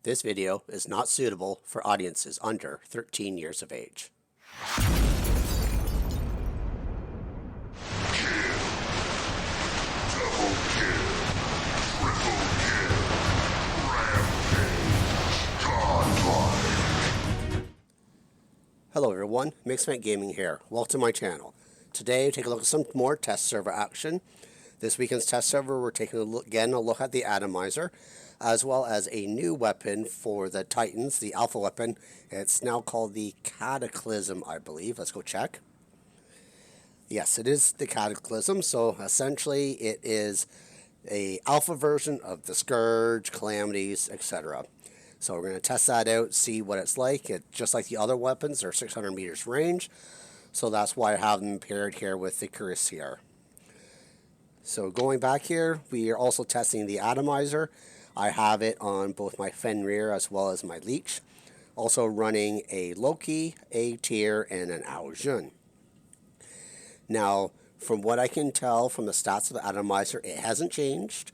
This video is not suitable for audiences under 13 years of age. Hello everyone, Mixfant Gaming here. Welcome to my channel. Today, take a look at some more test server action. This weekend's test server, we're taking a look at the Atomizer, as well as a new weapon for the Titans, the alpha weapon. It's now called the Cataclysm, I believe. Let's go check. Yes, it is the Cataclysm. So essentially, it is a alpha version of the Scourge, Calamities, etc. So we're going to test that out, see what it's like. Just like the other weapons, they're 600 meters range. So that's why I have them paired here with the Cuirassier. So going back here, we are also testing the Atomizer. I have it on both my Fenrir as well as my Leech. Also running a Loki, a Tyr, and an Aojun. Now, from what I can tell from the stats of the Atomizer, it hasn't changed.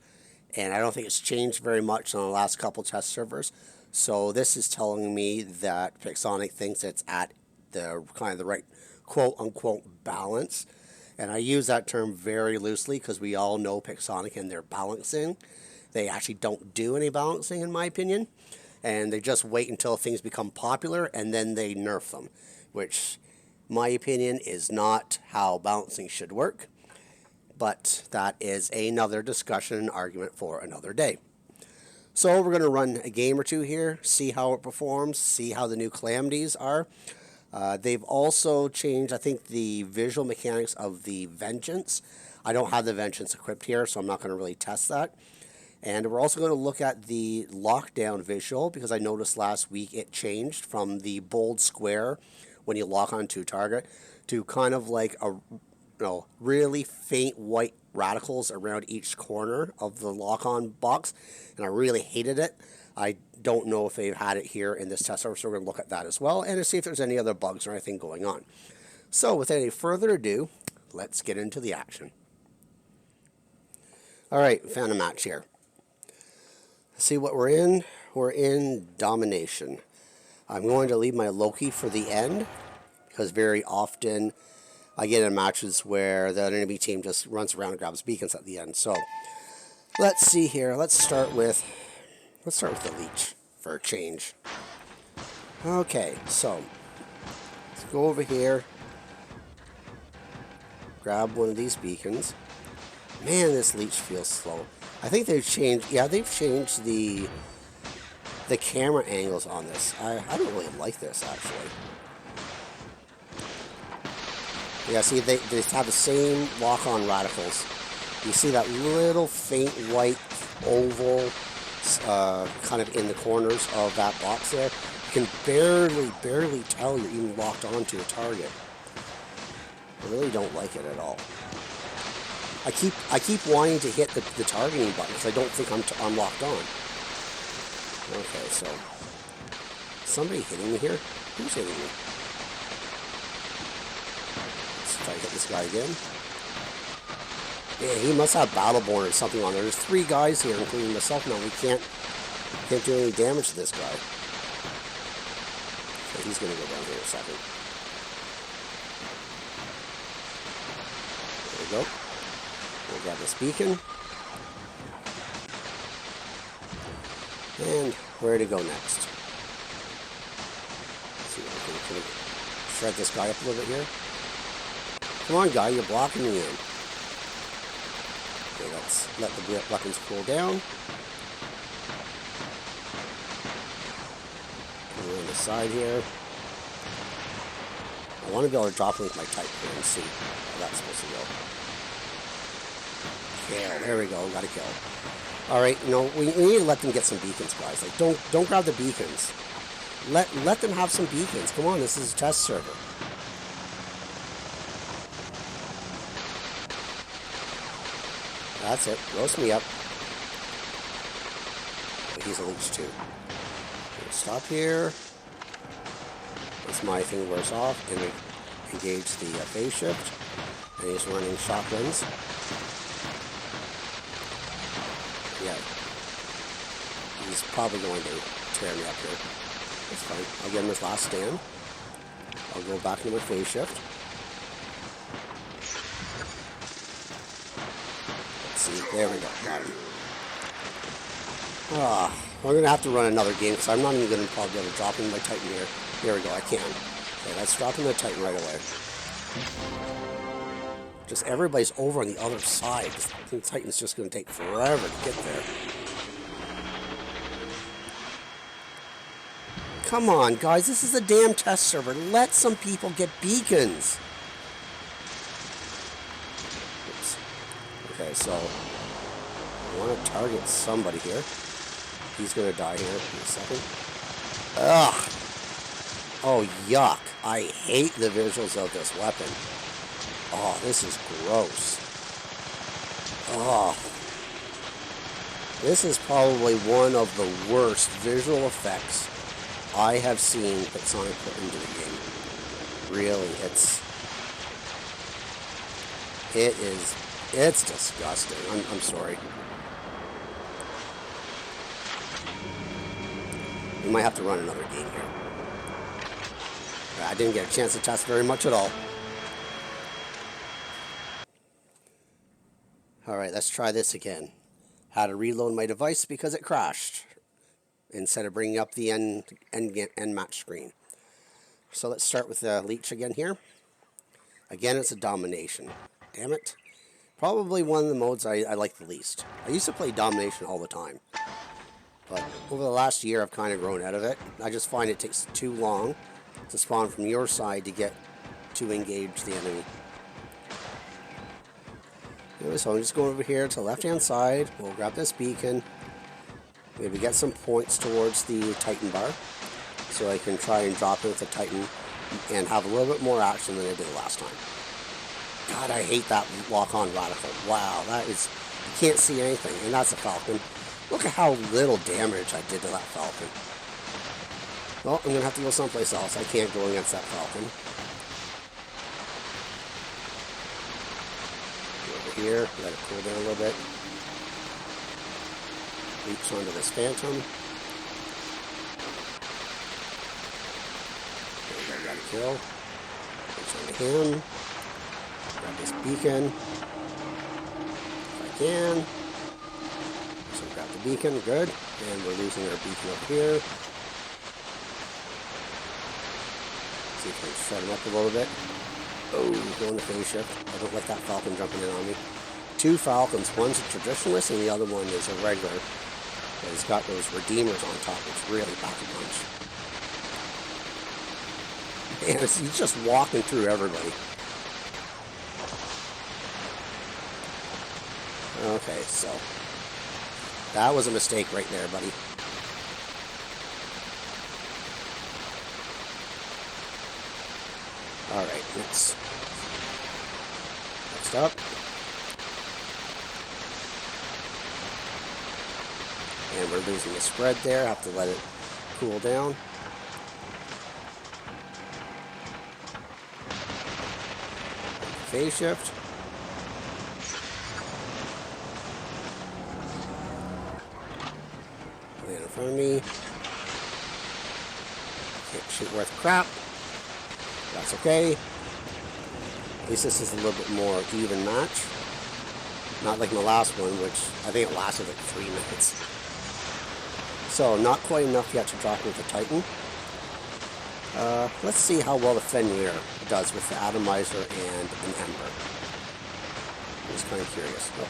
And I don't think it's changed very much on the last couple test servers. So this is telling me that Pixonic thinks it's at the kind of the right quote-unquote balance. And I use that term very loosely because we all know Pixonic and their balancing. They actually don't do any balancing, in my opinion. And they just wait until things become popular and then they nerf them. Which, my opinion, is not how balancing should work. But that is another discussion and argument for another day. So we're going to run a game or two here, see how it performs, see how the new calamities are. They've also changed, I think, the visual mechanics of the Vengeance. I don't have the Vengeance equipped here, so I'm not going to really test that. And we're also going to look at the lockdown visual, because I noticed last week it changed from the bold square when you lock onto a target to kind of like a really faint white radicals around each corner of the lock-on box, and I really hated it. I don't know if they've had it here in this test server, so we're going to look at that as well, and to see if there's any other bugs or anything going on. So, without any further ado, let's get into the action. Alright, found a match here. See what we're in? We're in Domination. I'm going to leave my Loki for the end, because very often I get in matches where the enemy team just runs around and grabs beacons at the end. So, let's see here. Let's start with the Leech for a change. Okay, so let's go over here, grab one of these beacons. Man, this Leech feels slow. I think they've changed. Yeah, they've changed the camera angles on this. I don't really like this actually. Yeah, see, they have the same lock-on radicals. You see that little faint white oval kind of in the corners of that box there. You can barely tell you're even locked onto a target. I really don't like it at all. I keep wanting to hit the targeting button because I don't think I'm locked on. Okay, so somebody hitting me here? Who's hitting me? Let's try to hit this guy again. Yeah, he must have Battleborn or something on there. There's 3 guys here, including myself now. We can't do any damage to this guy. So he's going to go down here in a second. There we go. We'll grab this beacon. And where to go next? Let's see if I can shred this guy up a little bit here. Come on, guy, you're blocking me in. Okay, let's let the weapons cool down. Go on the side here. I want to be able to drop in with my type here and see how that's supposed to go. Kill. There we go. Got a kill. Alright, we need to let them get some beacons, guys. Like, don't grab the beacons. Let them have some beacons. Come on, this is a test server. That's it. Roast me up. But he's a Leech too. We'll stop here. As my thing wears off, and we engage the phase shift. And he's running shotguns. Yeah. He's probably going to tear me up here. That's fine. I'll get him his last stand. I'll go back into my phase shift. Let's see. There we go. Got him. I'm going to have to run another game because I'm not even going to probably be able to drop in my Titan here. There we go. I can. Okay, let's drop in the Titan right away. Just everybody's over on the other side. The Titan's just going to take forever to get there. Come on, guys. This is a damn test server. Let some people get beacons. Oops. Okay, so I want to target somebody here. He's going to die here in a second. Ugh. Oh, yuck. I hate the visuals of this weapon. Oh, this is gross. Oh. This is probably one of the worst visual effects I have seen Pixonic put into the game. Really, it's disgusting. I'm sorry. We might have to run another game here. I didn't get a chance to test very much at all. Alright, let's try this again. How to reload my device because it crashed instead of bringing up the end match screen. So let's start with the leech again here. Again, it's a domination. Damn it. Probably one of the modes I like the least. I used to play domination all the time. But over the last year, I've kind of grown out of it. I just find it takes too long to spawn from your side to get to engage the enemy. Anyway, so I'm just going over here to the left-hand side. We'll grab this beacon. Maybe get some points towards the Titan bar. So I can try and drop it with the Titan and have a little bit more action than I did last time. God, I hate that lock-on radical. Wow, that is... You can't see anything. And that's a Falcon. Look at how little damage I did to that Falcon. Well, I'm going to have to go someplace else. I can't go against that Falcon. Go over here. Let it cool down a little bit. Leaps onto this Phantom. I got a kill. Leaps onto him. Grab this beacon. If I can. So grab the beacon, good. And we're losing our beacon up here. See if I can shut him up a little bit. Oh, going to phase shift. I don't like that Falcon jumping in on me. Two Falcons. One's a traditionalist and the other one is a regular. But he's got those Redeemers on top. It's really pack a punch. And he's just walking through everybody. Okay, so that was a mistake right there, buddy. Alright, next up. And we're losing the spread there. Have to let it cool down. Phase shift. Land in front of me. Can't shoot worth crap. That's okay. At least this is a little bit more even match. Not like my last one, which I think it lasted like 3 minutes. So, not quite enough yet to drop with the Titan. Let's see how well the Fenrir does with the Atomizer and an Ember. I'm just kind of curious. Oh,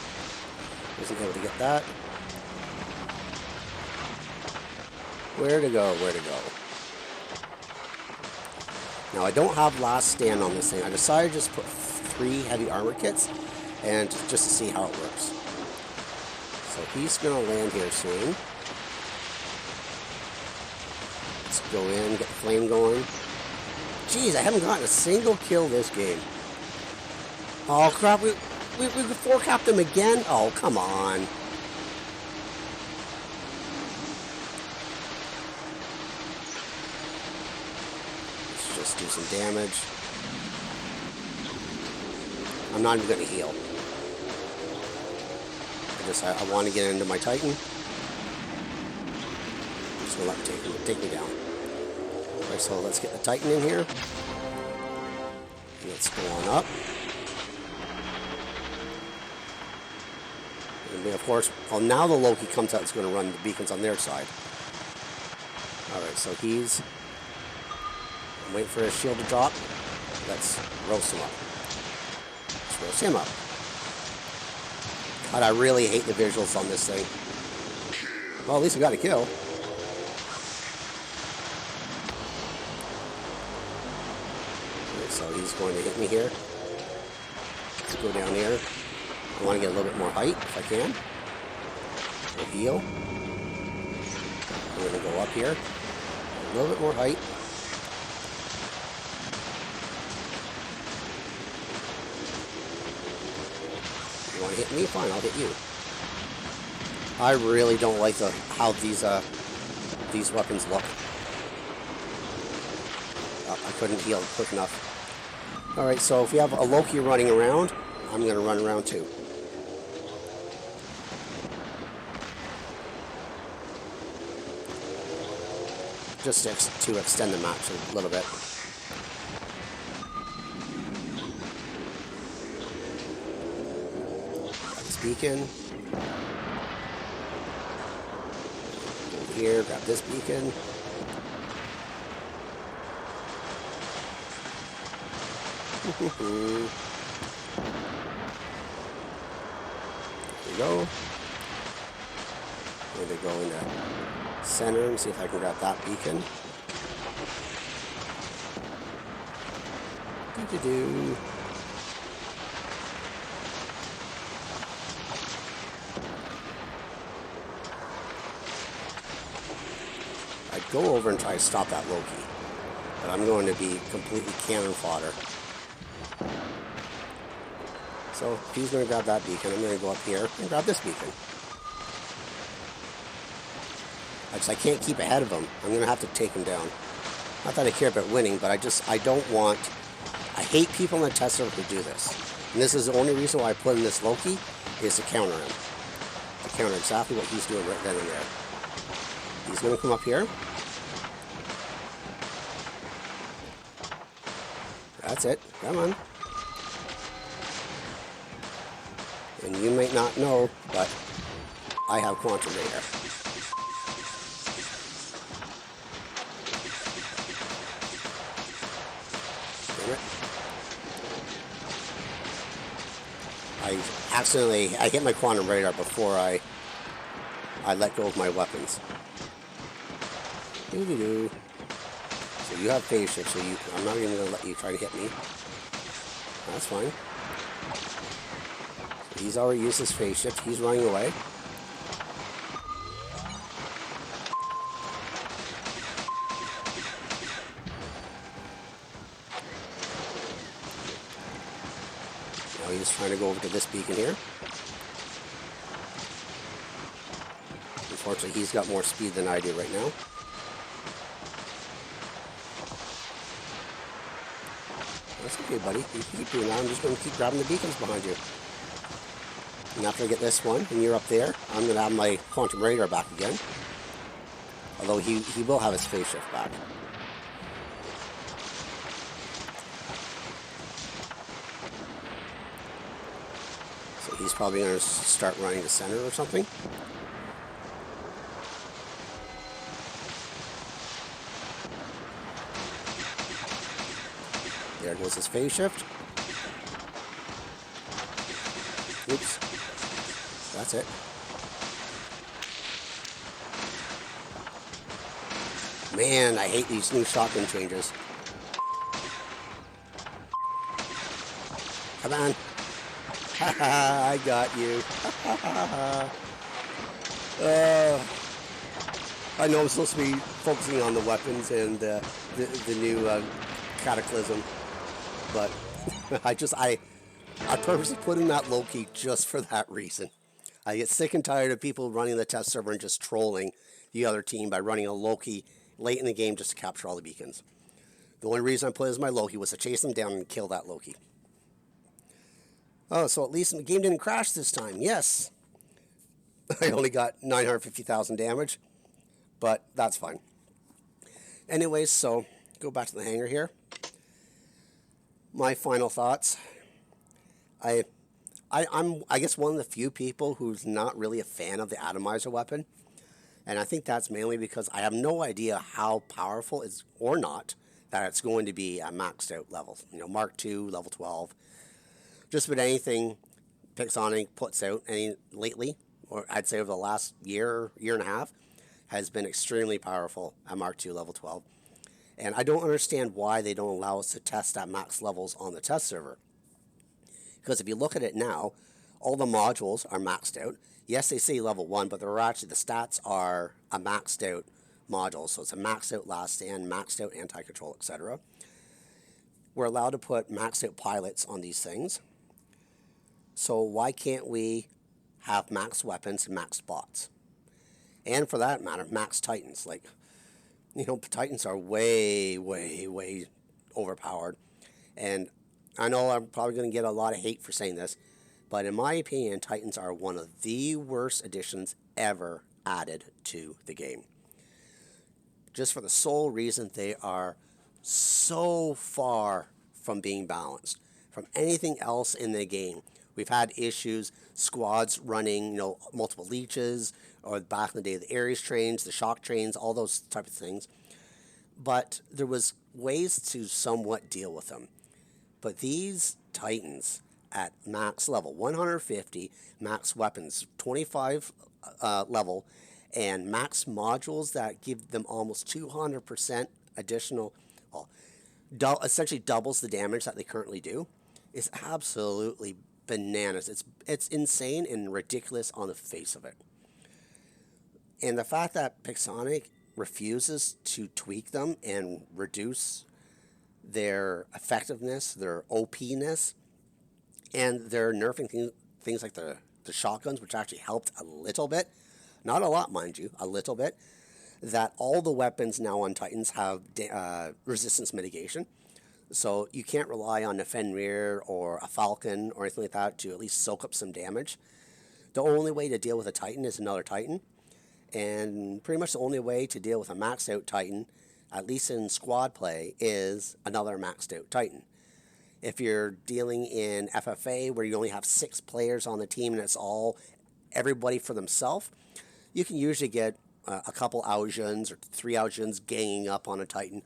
wasn't able to get that. Where to go, where to go. Now, I don't have last stand on this thing. I decided to just put 3 heavy armor kits and just to see how it works. So he's going to land here soon. Let's go in, get the flame going. Jeez, I haven't gotten a single kill this game. Oh crap, we 4-capped him again? Oh, come on. Let's do some damage. I'm not even going to heal. I want to get into my Titan. just going to let him take me down. Alright, so let's get the Titan in here. Let's go on up. And then, of course, well, now the Loki comes out, it's going to run the beacons on their side. Alright, so he's... I'm waiting for his shield to drop. Let's roast him up. Let's roast him up. God, I really hate the visuals on this thing. Well, at least we got a kill. Okay, so he's going to hit me here. Let's go down here. I want to get a little bit more height if I can. We'll heal. We're going to go up here. A little bit more height. You want to hit me? Fine, I'll hit you. I really don't like how these weapons look. Oh, I couldn't heal quick enough. Alright, so if we have a Loki running around, I'm going to run around too. Just to extend the match a little bit. Grab this beacon. Over here, grab this beacon. There we go. I'm going to go into center and see if I can grab that beacon. Do-do-do. I'd go over and try to stop that Loki, but I'm going to be completely cannon fodder. So if he's going to grab that beacon, I'm going to go up here and grab this beacon. I can't keep ahead of him. I'm going to have to take him down. Not that I care about winning, but I don't want... I hate people in the test server who do this. And this is the only reason why I put in this Loki, is to counter him. To counter exactly what he's doing right then and there. He's going to come up here. That's it. Come on. And you may not know, but I have Quantum Radar. I hit my Quantum Radar before I let go of my weapons. Doo-doo-doo. So you have phase shift, so I'm not even going to let you try to hit me. That's fine. So he's already used his phase shift. He's running away. He's trying to go over to this beacon here. Unfortunately, he's got more speed than I do right now. That's okay, buddy. You can keep doing that. I'm just going to keep grabbing the beacons behind you. And after I get this one, and you're up there, I'm going to have my Quantum Radar back again. Although he will have his phase shift back. He's probably going to start running to center or something. There goes his phase shift. Oops. That's it. Man, I hate these new shotgun changes. Come on. I got you. I know I'm supposed to be focusing on the weapons and the new Cataclysm, but I purposely put in that Loki just for that reason. I get sick and tired of people running the test server and just trolling the other team by running a Loki late in the game just to capture all the beacons. The only reason I put it as my Loki was to chase them down and kill that Loki. Oh, so at least the game didn't crash this time. Yes. I only got 950,000 damage. but that's fine. Anyways, so go back to the hanger here. My final thoughts. I guess one of the few people who's not really a fan of the Atomizer weapon, and I think that's mainly because I have no idea how powerful it's or not that it's going to be at maxed out levels. You know, Mark II, level 12. Just about anything Pixonic puts out lately, or I'd say over the last year and a half, has been extremely powerful at Mark II, level 12. And I don't understand why they don't allow us to test at max levels on the test server. Because if you look at it now, all the modules are maxed out. Yes, they say level 1, but they're actually, the stats are a maxed out module. So it's a maxed out last stand, maxed out anti-control, etc. We're allowed to put maxed out pilots on these things. So why can't we have max weapons and max bots? And for that matter, max titans. Like, you know, titans are way, way, way overpowered. And I know I'm probably going to get a lot of hate for saying this, but in my opinion, titans are one of the worst additions ever added to the game. Just for the sole reason they are so far from being balanced from anything else in the game. We've had issues, squads running, you know, multiple leeches, or back in the day, the Ares trains, the shock trains, all those type of things. But there was ways to somewhat deal with them. But these titans at max level, 150, max weapons, 25 level, and max modules that give them almost 200% additional, well, essentially doubles the damage that they currently do, is absolutely bananas. It's insane and ridiculous on the face of it. And the fact that Pixonic refuses to tweak them and reduce their effectiveness, their OP-ness, and they're nerfing things like the shotguns, which actually helped a little bit. Not a lot, mind you, a little bit. That all the weapons now on Titans have resistance mitigation. So you can't rely on a Fenrir or a Falcon or anything like that to at least soak up some damage. The only way to deal with a Titan is another Titan. And pretty much the only way to deal with a maxed out Titan, at least in squad play, is another maxed out Titan. If you're dealing in FFA where you only have 6 players on the team and it's all everybody for themselves, you can usually get a couple Ausians or 3 Ausians ganging up on a Titan.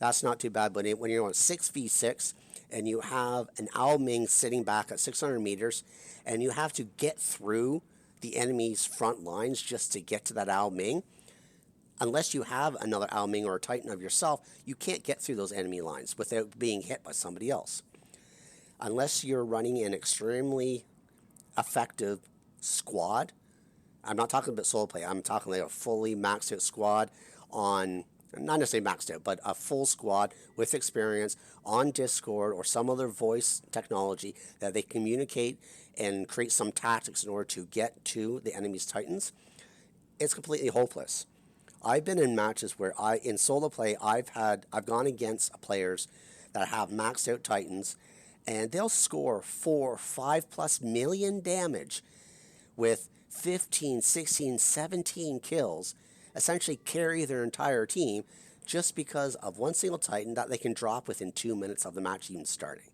That's not too bad, but when you're on 6v6 and you have an Ao Ming sitting back at 600 meters and you have to get through the enemy's front lines just to get to that Ao Ming, unless you have another Ao Ming or a Titan of yourself, you can't get through those enemy lines without being hit by somebody else. Unless you're running an extremely effective squad. I'm not talking about solo play. I'm talking like a fully maxed out squad on, not necessarily maxed out, but a full squad with experience on Discord or some other voice technology that they communicate and create some tactics in order to get to the enemy's Titans. It's completely hopeless. I've been in matches where in solo play, I've gone against players that have maxed out Titans, and they'll score 4, 5+ million damage with 15, 16, 17 kills, essentially carry their entire team just because of one single Titan that they can drop within 2 minutes of the match even starting.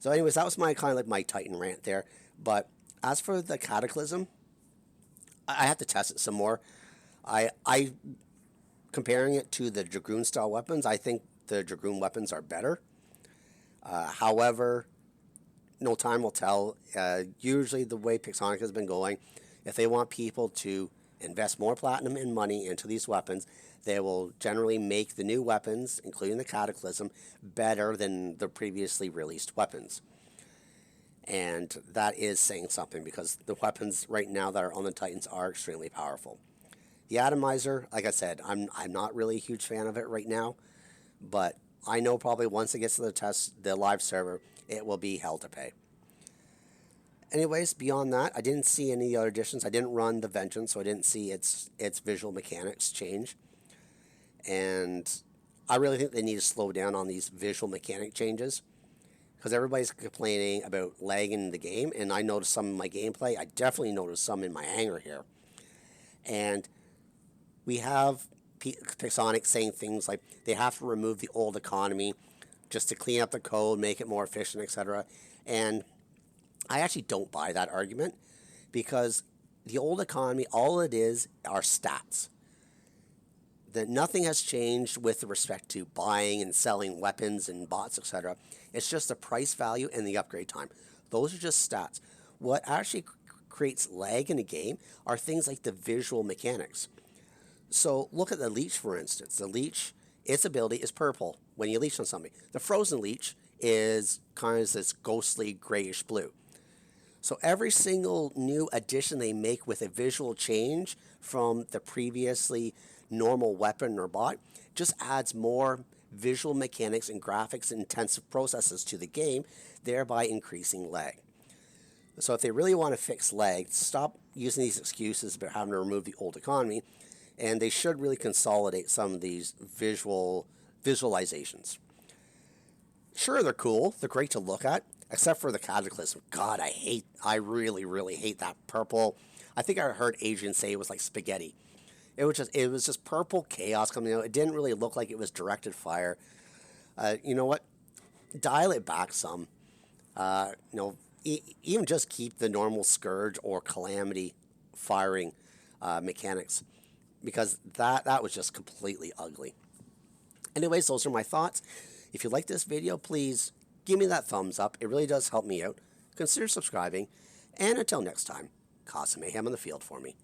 So anyways, that was my kind of like my Titan rant there. But as for the Cataclysm, I have to test it some more. I comparing it to the Dragoon style weapons, I think the Dragoon weapons are better. However, no time will tell. Usually the way Pixonic has been going, if they want people to invest more platinum and money into these weapons, they will generally make the new weapons, including the Cataclysm, better than the previously released weapons. And that is saying something because the weapons right now that are on the Titans are extremely powerful. The Atomizer, like I said, I'm not really a huge fan of it right now, but I know probably once it gets to the live server, it will be hell to pay. Anyways, beyond that, I didn't see any other additions. I didn't run the Vengeance, so I didn't see its visual mechanics change. And I really think they need to slow down on these visual mechanic changes because everybody's complaining about lag in the game, and I noticed some in my gameplay. I definitely noticed some in my hangar here. And We have Pixonic saying things like they have to remove the old economy just to clean up the code, make it more efficient, etc. And I actually don't buy that argument, because the old economy, all it is are stats. That nothing has changed with respect to buying and selling weapons and bots, etc. It's just the price value and the upgrade time. Those are just stats. What actually creates lag in a game are things like the visual mechanics. So look at the leech, for instance. The leech, its ability is purple when you leech on somebody. The frozen leech is kind of this ghostly grayish blue. So every single new addition they make with a visual change from the previously normal weapon or bot just adds more visual mechanics and graphics intensive processes to the game, thereby increasing lag. So if they really want to fix lag, stop using these excuses about having to remove the old economy, and they should really consolidate some of these visualizations. Sure, they're cool, they're great to look at, except for the Cataclysm. God, I really, really hate that purple. I think I heard Adrian say it was like spaghetti. It was just purple chaos coming out. It didn't really look like it was directed fire. You know what? Dial it back some. Even just keep the normal Scourge or Calamity firing mechanics, because that was just completely ugly. Anyways, those are my thoughts. If you like this video, please give me that thumbs up. It really does help me out. Consider subscribing. And until next time, cause some mayhem on the field for me.